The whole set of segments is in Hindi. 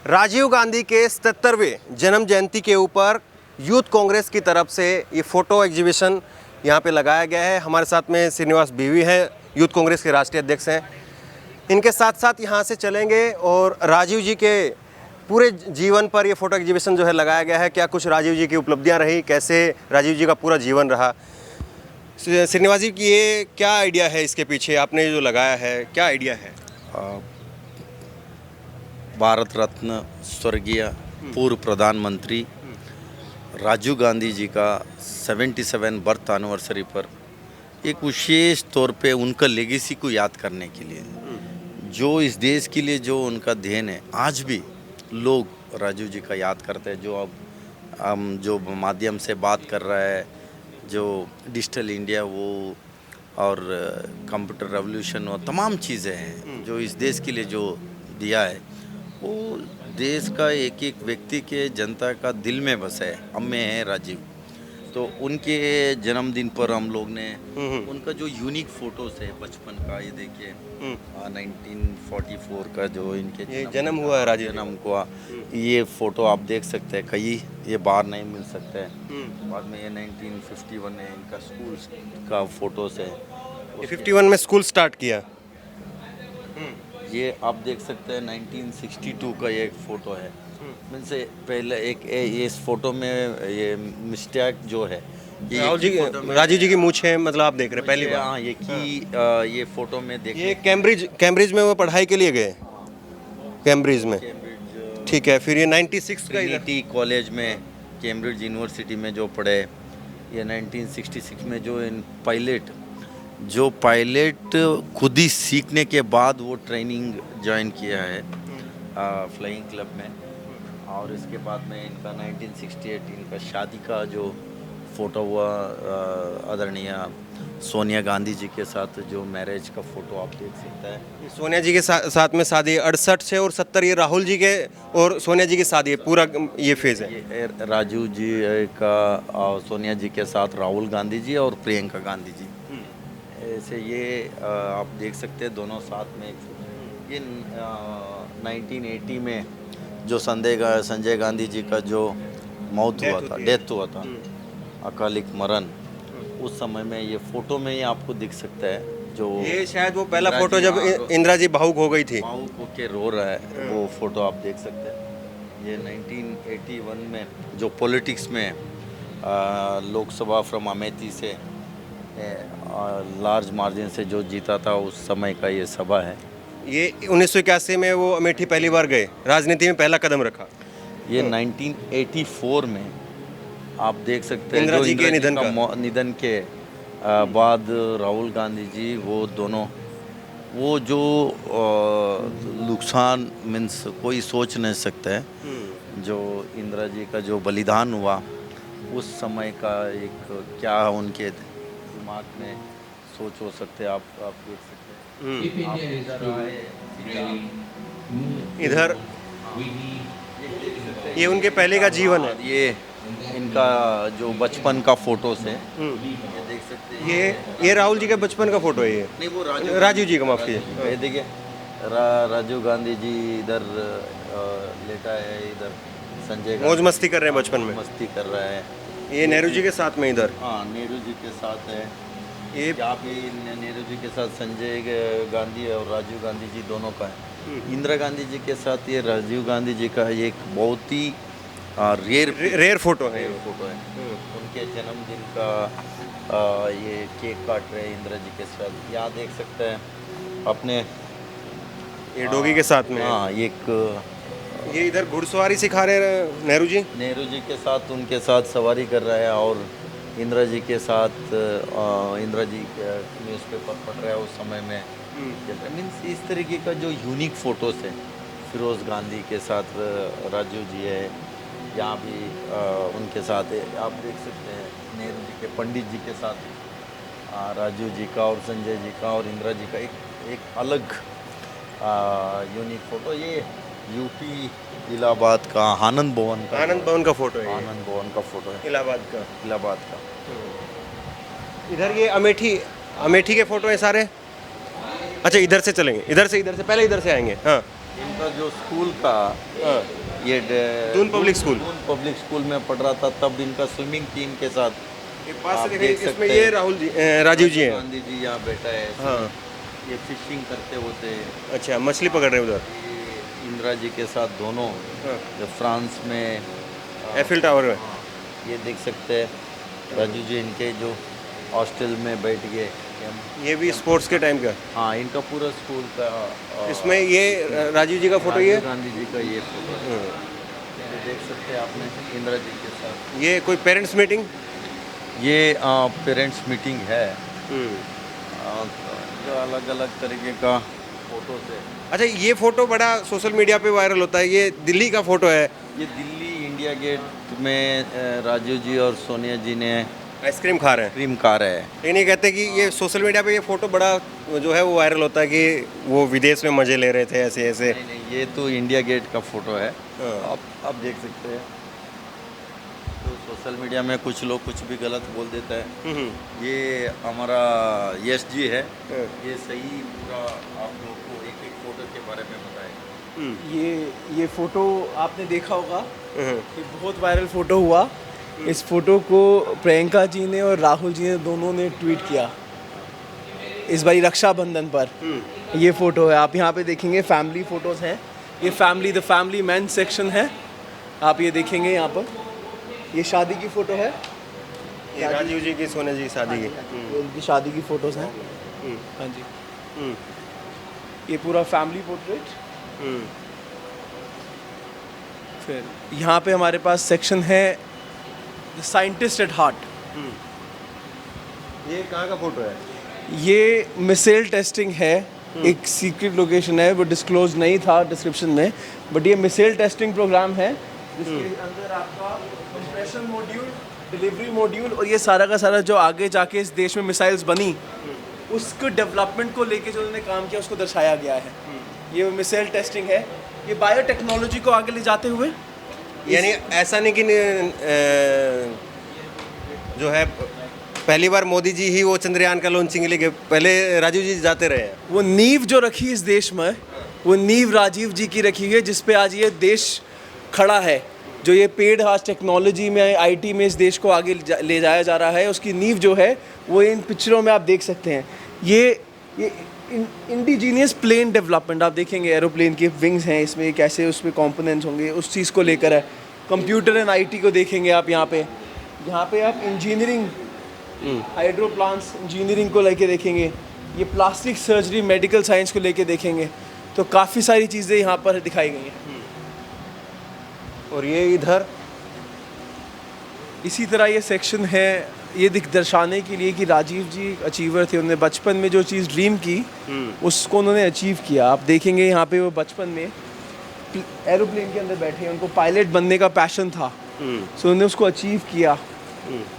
राजीव गांधी के 77वें जन्म जयंती के ऊपर यूथ कांग्रेस की तरफ से ये फ़ोटो एग्जीबिशन यहाँ पे लगाया गया है। हमारे साथ में श्रीनिवास बीवी हैं, यूथ कांग्रेस के राष्ट्रीय अध्यक्ष हैं। इनके साथ साथ यहाँ से चलेंगे और राजीव जी के पूरे जीवन पर ये फ़ोटो एग्जीबिशन जो है लगाया गया है। क्या कुछ राजीव जी की उपलब्धियाँ रही, कैसे राजीव जी का पूरा जीवन रहा। श्रीनिवास जी की ये क्या आइडिया है इसके पीछे, आपने जो लगाया है क्या आइडिया है? भारत रत्न स्वर्गीय पूर्व प्रधानमंत्री राजीव गांधी जी का 77 बर्थ एनिवर्सरी पर एक विशेष तौर पे उनका लेगेसी को याद करने के लिए, जो इस देश के लिए जो उनका देन है, आज भी लोग राजीव जी का याद करते हैं। जो अब हम जो माध्यम से बात कर रहा है, जो डिजिटल इंडिया वो और कंप्यूटर रेवोल्यूशन और तमाम चीज़ें हैं जो इस देश के लिए जो दिया है, वो देश का एक एक व्यक्ति के जनता का दिल में बसा है, हम में है राजीव। तो उनके जन्मदिन पर हम लोग ने उनका जो यूनिक फोटोज है बचपन का, ये देखिए 1944 का जो इनके जन्म हुआ है, राजीव जन्म हुआ, ये फ़ोटो आप देख सकते हैं। कहीं ये बाहर नहीं मिल सकते हैं। बाद में ये 1951 में इनका स्कूल का फ़ोटोज़ है। 51 में स्कूल स्टार्ट किया। ये आप देख सकते हैं 1962 का ये एक फ़ोटो है। से पहले एक इस फोटो में ये मिस्टेक जो है, राजीव जी की मूंछ है, मतलब आप देख रहे हैं पहली बार। हाँ, ये फोटो में देखिए, ये कैम्ब्रिज में वो पढ़ाई के लिए गए, कैम्ब्रिज में। ठीक है, फिर ये 96 का ट्रिनिटी कॉलेज में, कैम्ब्रिज यूनिवर्सिटी में जो पढ़े। ये 1966 में जो इन पायलट खुद ही सीखने के बाद वो ट्रेनिंग ज्वाइन किया है फ्लाइंग क्लब में। और इसके बाद में इनका 1968 इनका शादी का जो फ़ोटो हुआ आदरणीय सोनिया गांधी जी के साथ, जो मैरिज का फ़ोटो आप देख सकते हैं। सोनिया जी के साथ में शादी 68 से और 70 ये राहुल जी के और सोनिया जी की शादी है, पूरा ये फेज़ है। ये राजीव जी का सोनिया जी के साथ राहुल गांधी जी और प्रियंका गांधी जी, ऐसे ये आप देख सकते हैं दोनों साथ में। ये 1980 में जो संजय गांधी जी का जो मौत हुआ था, डेथ हुआ था, अकालिक मरण, उस समय में ये फ़ोटो में ही आपको दिख सकता है। जो ये शायद वो पहला फ़ोटो जब इंदिरा जी भावुक हो गई थी, भावुक होके रो रहा है, वो फ़ोटो आप देख सकते हैं। ये 1981 में जो पॉलिटिक्स में लोकसभा फ्रॉम अमेठी से लार्ज मार्जिन से जो जीता था, उस समय का ये सभा है। ये 1981 में वो अमेठी पहली बार गए, राजनीति में पहला कदम रखा। ये 1984 में आप देख सकते हैं इंदिरा जी के निधन के बाद राहुल गांधी जी, वो दोनों, वो जो नुकसान मीन्स कोई सोच नहीं सकता है, जो इंदिरा जी का जो बलिदान हुआ उस समय का एक क्या उनके दिमाग में सोच हो सकते हैं, आप देख सकते हैं। इधर ये उनके पहले का जीवन है। ये इनका जो बचपन का फोटोस है, ये देख सकते हैं। ये राहुल जी के बचपन का फोटो है। ये नहीं, वो राजीव जी का, माफ कीजिए। ये देखिए राजीव गांधी जी इधर लेटा है, इधर संजय मौज मस्ती कर रहे हैं, बचपन में मस्ती कर रहा है। ये नेहरू जी के साथ में इधर, हाँ, नेहरू जी के साथ है। ये यहाँ पे नेहरू जी के साथ संजय गांधी और राजीव गांधी जी दोनों का है। इंदिरा गांधी जी के साथ ये राजीव गांधी जी का एक बहुत ही रेयर फोटो है। उनके जन्मदिन का ये केक काट रहे हैं इंदिरा जी के साथ। यहाँ देख सकते हैं अपने ये डॉगी के साथ में। हाँ, ये इधर घुड़सवारी सिखा रहे हैं नेहरू जी के साथ, उनके साथ सवारी कर रहा है। और इंदिरा जी के साथ इंदिरा जी न्यूज़पेपर पढ़ रहा है उस समय में। मीन्स इस तरीके का जो यूनिक फ़ोटोज़ है, फिरोज़ गांधी के साथ राजीव जी है, यहाँ भी उनके साथ है, आप देख सकते हैं। नेहरू जी के, पंडित जी के साथ राजीव जी का और संजय जी का और इंदिरा जी का एक अलग यूनिक फ़ोटो। ये यूपी इलाहाबाद का आनंद भवन का फोटो है। आनंद भवन का फोटो है, इलाहाबाद का। इधर ये अमेठी के फोटो है सारे। अच्छा, इधर से चलेंगे, इधर से पहले इधर से आएंगे। हाँ, इनका जो स्कूल का हाँ, ये Doon public school. Doon public school में पढ़ रहा था, तब इनका स्विमिंग टीम के साथ ये पास आप से देख देखिए, इसमें सकते ये हैं। राहुल जी राजीव जी हैं। गांधी जी यहाँ बैठा है। हाँ। ये फिशिंग करते होते, अच्छा, मछली पकड़ रहे हैं उधर। ये इंदिरा जी के साथ दोनों हाँ, जब फ्रांस में एफिल टावर में। ये देख सकते हैं राजू जी इनके जो हॉस्टल में बैठ गए। ये भी स्पोर्ट्स के टाइम का। हाँ, इनका पूरा स्कूल का इसमें ये राजीव जी का फोटो ये। राजीव गांधी जी का ये फोटो है। हाँ, ये देख सकते हैं आपने इंदिरा जी के साथ। ये कोई पेरेंट्स मीटिंग। ये पेरेंट्स मीटिंग है, जो अलग अलग तरीके का फोटो है। अच्छा, ये फोटो बड़ा सोशल मीडिया पे वायरल होता है, ये दिल्ली का फोटो है। ये दिल्ली इंडिया गेट में राजू जी और सोनिया जी ने आइसक्रीम खा रहे हैं, क्रीम खा रहे हैं। लेकिन ये कहते हैं कि ये सोशल मीडिया पे ये फोटो बड़ा जो है वो वायरल होता है कि वो विदेश में मजे ले रहे थे ऐसे ऐसे। नहीं नहीं, ये तो इंडिया गेट का फोटो है। हाँ। आप देख सकते हैं। तो सोशल मीडिया में कुछ लोग कुछ भी गलत बोल देता है। हम्म, ये हमारा यश जी है, हाँ, ये सही पूरा आप लोगों को एक एक फोटो के बारे में बताए। हम्म, ये फ़ोटो आपने देखा होगा, हम्म, ये बहुत वायरल फ़ोटो हुआ। इस फ़ोटो को प्रियंका जी ने और राहुल जी ने दोनों ने ट्वीट किया इस बारी रक्षाबंधन पर। ये फ़ोटो है, आप यहाँ पे देखेंगे फैमिली फ़ोटोज़ हैं। ये द फैमिली मैन सेक्शन है, आप ये देखेंगे यहाँ पर। ये शादी की फ़ोटो है, ये राजीव जी की सोनिया जी की शादी की। ये उनकी शादी की फ़ोटोज़ हैं। हाँ जी, हम्म, ये पूरा फैमिली पोर्ट्रेट। हम्म, फिर यहाँ पे हमारे पास सेक्शन है साइंटिस्ट एट हार्ट। ये कहाँ का फोटो है? ये मिसाइल टेस्टिंग है, एक सीक्रेट लोकेशन है, वो डिस्क्लोज नहीं था डिस्क्रिप्शन में, बट ये मिसाइल टेस्टिंग प्रोग्राम है जिसके अंदर आपका कंप्रेशन मॉड्यूल, डिलीवरी मॉड्यूल और ये सारा का सारा जो आगे जाके इस देश में मिसाइल्स बनी उसको डेवलपमेंट को लेके जो उन्होंने काम किया उसको दर्शाया गया है। ये मिसाइल टेस्टिंग है, ये बायोटेक्नोलॉजी को आगे ले जाते हुए। यानी ऐसा नहीं कि जो है पहली बार मोदी जी ही वो चंद्रयान का लॉन्चिंग के लिए गए, पहले राजीव जी जाते रहे हैं। वो नींव जो रखी इस देश में, वो नींव राजीव जी की रखी है जिस पे आज ये देश खड़ा है। जो ये पेड़ आज टेक्नोलॉजी में, आईटी में इस देश को आगे ले जाया जा रहा है, उसकी नींव जो है वो इन पिक्चरों में आप देख सकते हैं। ये इंडिजीनियस प्लेन डेवलपमेंट आप देखेंगे, एरोप्लेन के विंग्स हैं इसमें, कैसे उसमें कंपोनेंट्स होंगे, उस चीज़ को लेकर है। कंप्यूटर एंड आईटी को देखेंगे आप यहाँ पे आप इंजीनियरिंग, हाइड्रो प्लांट्स इंजीनियरिंग को लेके देखेंगे, ये प्लास्टिक सर्जरी मेडिकल साइंस को लेके देखेंगे, तो काफ़ी सारी चीज़ें यहाँ पर दिखाई गई हैं। और ये इधर इसी तरह ये सेक्शन है, ये दर्शाने के लिए कि राजीव जी एक अचीवर थे। उन्होंने बचपन में जो चीज़ ड्रीम की उसको उन्होंने अचीव किया। आप देखेंगे यहाँ पे वो बचपन में एरोप्लेन के अंदर बैठे हैं, उनको पायलट बनने का पैशन था, सो उन्होंने उसको अचीव किया।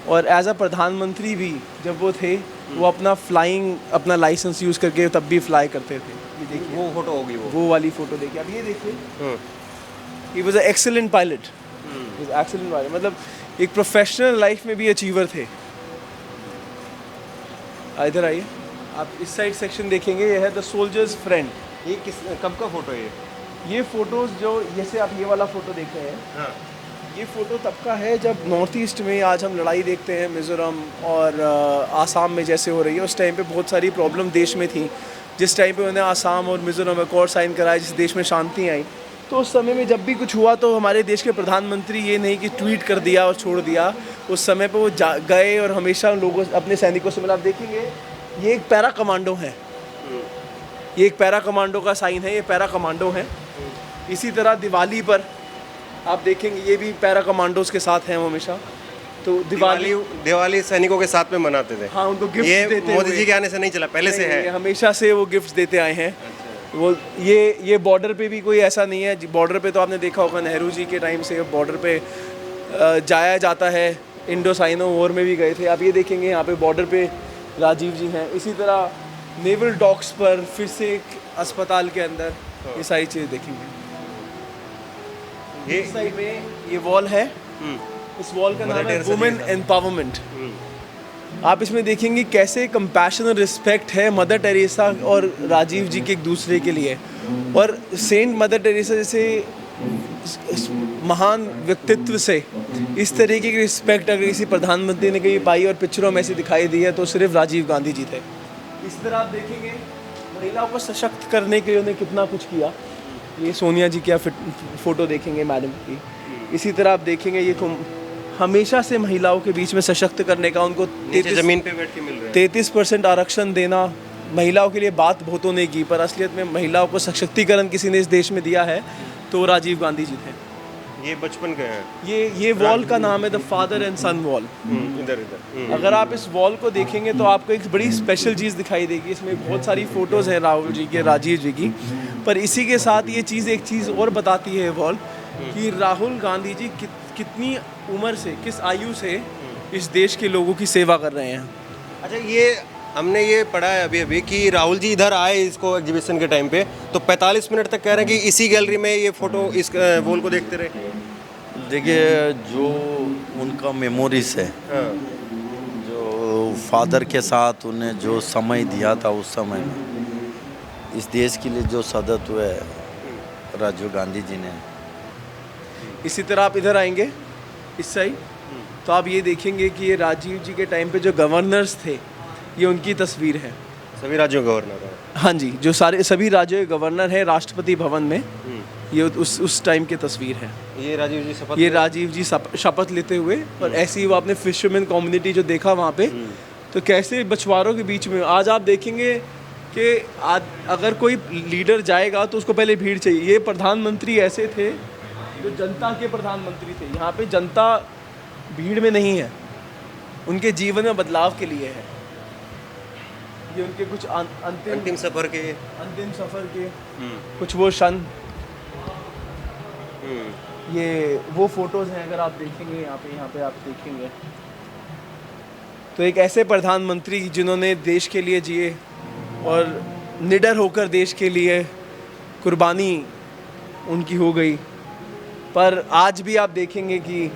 और एज अ प्रधानमंत्री भी जब वो थे, वो अपना लाइसेंस यूज़ करके तब भी फ्लाई करते थे। ये देखिए वो फोटो होगी वो वाली फ़ोटो देखिए, अब ये देखिए, he was a excellent pilot, excellent pilot, मतलब एक प्रोफेशनल लाइफ में भी अचीवर थे। इधर आइए, आप इस साइड सेक्शन देखेंगे, ये है द सोल्जर्स फ्रेंड। ये कब का फोटो है ये फ़ोटोज़ जो जैसे आप ये वाला फ़ोटो देख रहे हैं, हाँ। ये फ़ोटो तब का है जब नॉर्थ ईस्ट में आज हम लड़ाई देखते हैं, मिज़ोरम और आसाम में जैसे हो रही है। उस टाइम पे बहुत सारी प्रॉब्लम देश में थी। जिस टाइम पे उन्होंने आसाम और मिज़ोरम अकॉर्ड साइन कराया, जिस देश में शांति आई, तो उस समय में जब भी कुछ हुआ तो हमारे देश के प्रधानमंत्री ये नहीं कि ट्वीट कर दिया और छोड़ दिया, उस समय पे वो गए और हमेशा लोगों अपने सैनिकों से मिला। आप देखेंगे ये एक पैरा कमांडो है, ये एक पैरा कमांडो का साइन है, ये पैरा कमांडो है। इसी तरह दिवाली पर आप देखेंगे ये भी पैरा कमांडोज के साथ हैं हमेशा। तो दिवाली सैनिकों के साथ में मनाते थे। हाँ, उनको गिफ्ट ये देते मोदी हुए। जी के आने से नहीं चला, पहले से है। ये हमेशा से वो गिफ्ट्स देते आए हैं। वो ये बॉर्डर पे भी कोई ऐसा नहीं है, बॉर्डर पे तो आपने देखा होगा नेहरू जी के टाइम से बॉर्डर पे जाया जाता है, इंडो साइनो वॉर में भी गए थे। आप ये देखेंगे यहाँ पे बॉर्डर पे राजीव जी हैं। इसी तरह नेवल डॉक्स पर फिर से एक अस्पताल के अंदर ये सारी चीज़ें देखेंगे। ये इस साइड में ये वॉल है, इस वॉल का नाम है वुमेन एम्पावरमेंट। आप इसमें देखेंगे कैसे कंपैशन और रिस्पेक्ट है मदर टेरेसा और राजीव जी के एक दूसरे के लिए। और सेंट मदर टेरेसा जैसे महान व्यक्तित्व से इस तरीके की रिस्पेक्ट अगर किसी प्रधानमंत्री ने कहीं पाई और पिक्चरों में से दिखाई दी है तो सिर्फ राजीव गांधी जी थे। इस तरह आप देखेंगे महिलाओं को सशक्त करने के लिए उन्होंने कितना कुछ किया। ये सोनिया जी की आप फोटो देखेंगे मैडम की। इसी तरह आप देखेंगे ये हमेशा से महिलाओं के बीच में सशक्त करने का उनको जमीन पे बैठ के मिल रहे हैं 33% आरक्षण देना। महिलाओं के लिए बात बहुतों ने की पर असलियत में महिलाओं को सशक्तिकरण किसी ने इस देश में दिया है तो राजीव गांधी जी थे। ये बचपन के हैं। ये वॉल का नाम है the father and son wall. इधर अगर आप इस वॉल को देखेंगे तो आपको एक बड़ी स्पेशल चीज़ दिखाई देगी। इसमें बहुत सारी फ़ोटोज़ हैं राहुल जी के, राजीव जी की, पर इसी के साथ ये चीज़ एक चीज़ और बताती है वॉल कि राहुल गांधी जी कितनी उम्र से, किस आयु से इस देश के लोगों की सेवा कर रहे हैं। अच्छा, ये हमने ये पढ़ा है अभी कि राहुल जी इधर आए इसको एग्जीबिशन के टाइम पे तो 45 मिनट तक कह रहे हैं कि इसी गैलरी में ये फ़ोटो इस वॉल को देखते रहे। देखिए, जो उनका मेमोरीज है, जो फादर के साथ उन्हें जो समय दिया था उस समय में इस देश के लिए जो सदत्व है राजीव गांधी जी ने। इसी तरह आप इधर आएंगे इस साइड तो आप ये देखेंगे कि ये राजीव जी के टाइम पे जो गवर्नर्स थे ये उनकी तस्वीर है। सभी राज्यों का गवर्नर है। हाँ जी, जो सभी राज्यों के गवर्नर हैं राष्ट्रपति भवन में, ये उस टाइम की तस्वीर है। ये राजीव जी शपथ ये राजीव जी शपथ लेते हुए और ऐसे ही वो अपने फिशरमैन कम्युनिटी जो देखा वहाँ पे तो कैसे मछुआरों के बीच में आज आप देखेंगे कि अगर कोई लीडर जाएगा तो उसको पहले भीड़ चाहिए। ये प्रधानमंत्री ऐसे थे जो जनता के प्रधानमंत्री थे। यहाँ पे जनता भीड़ में नहीं है, उनके जीवन में बदलाव के लिए है। ये उनके कुछ अंतिम सफ़र के कुछ वो क्षण, ये वो फोटोज़ हैं। अगर आप देखेंगे यहाँ पे आप देखेंगे तो एक ऐसे प्रधानमंत्री जिन्होंने देश के लिए जिए और निडर होकर देश के लिए कुर्बानी उनकी हो गई। पर आज भी आप देखेंगे कि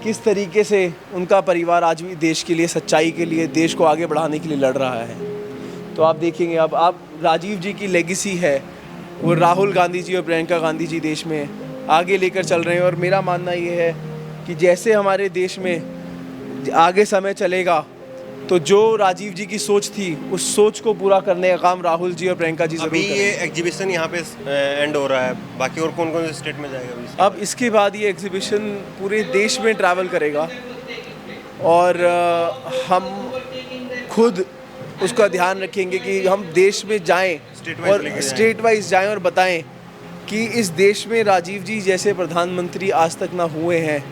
किस तरीके से उनका परिवार आज भी देश के लिए, सच्चाई के लिए, देश को आगे बढ़ाने के लिए लड़ रहा है। तो आप देखेंगे अब आप राजीव जी की लेगेसी है वो राहुल गांधी जी और प्रियंका गांधी जी देश में आगे लेकर चल रहे हैं। और मेरा मानना ये है कि जैसे हमारे देश में आगे समय चलेगा तो जो राजीव जी की सोच थी उस सोच को पूरा करने का काम राहुल जी और प्रियंका जी जरूर करेंगे। अभी ये एग्जीबिशन यहाँ पे एंड हो रहा है, बाकी और कौन कौन से स्टेट में जाएगा अभी? अब इसके बाद ये एग्जीबिशन पूरे देश में ट्रैवल करेगा और हम खुद उसका ध्यान रखेंगे कि हम देश में जाएं और स्टेट वाइज जाएं और बताएं कि इस देश में राजीव जी जैसे प्रधानमंत्री आज तक ना हुए हैं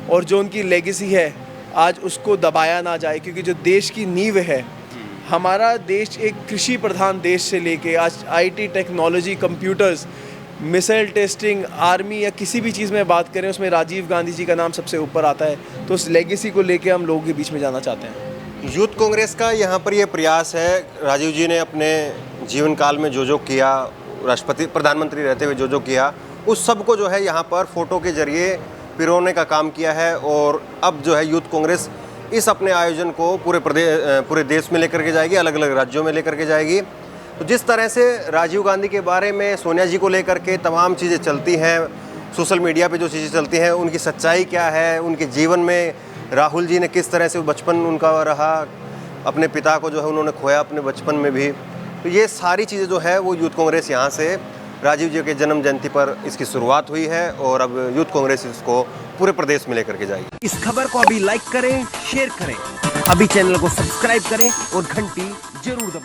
और जो उनकी लेगेसी है आज उसको दबाया ना जाए। क्योंकि जो देश की नींव है, हमारा देश एक कृषि प्रधान देश से लेके आज IT, technology, computers, missile testing, army या किसी भी चीज़ में बात करें उसमें राजीव गांधी जी का नाम सबसे ऊपर आता है। तो उस लेगेसी को लेके हम लोगों के बीच में जाना चाहते हैं। यूथ कांग्रेस का यहाँ पर ये प्रयास है, राजीव जी ने अपने जीवन काल में जो किया, राष्ट्रपति प्रधानमंत्री रहते हुए जो किया, उस सब को जो है यहाँ पर फ़ोटो के जरिए पिरोने का काम किया है। और अब जो है यूथ कांग्रेस इस अपने आयोजन को पूरे देश में लेकर के जाएगी, अलग अलग राज्यों में लेकर के जाएगी। तो जिस तरह से राजीव गांधी के बारे में, सोनिया जी को लेकर के तमाम चीज़ें चलती हैं, सोशल मीडिया पे जो चीज़ें चलती हैं, उनकी सच्चाई क्या है, उनके जीवन में राहुल जी ने किस तरह से बचपन उनका रहा, अपने पिता को जो है उन्होंने खोया अपने बचपन में भी। तो ये सारी चीज़ें जो है वो यूथ कांग्रेस यहाँ से राजीव जी के जन्म जयंती पर इसकी शुरुआत हुई है और अब यूथ कांग्रेस इसको पूरे प्रदेश में लेकर के जाएगी। इस खबर को अभी लाइक करें, शेयर करें, अभी चैनल को सब्सक्राइब करें और घंटी जरूर दबाएं।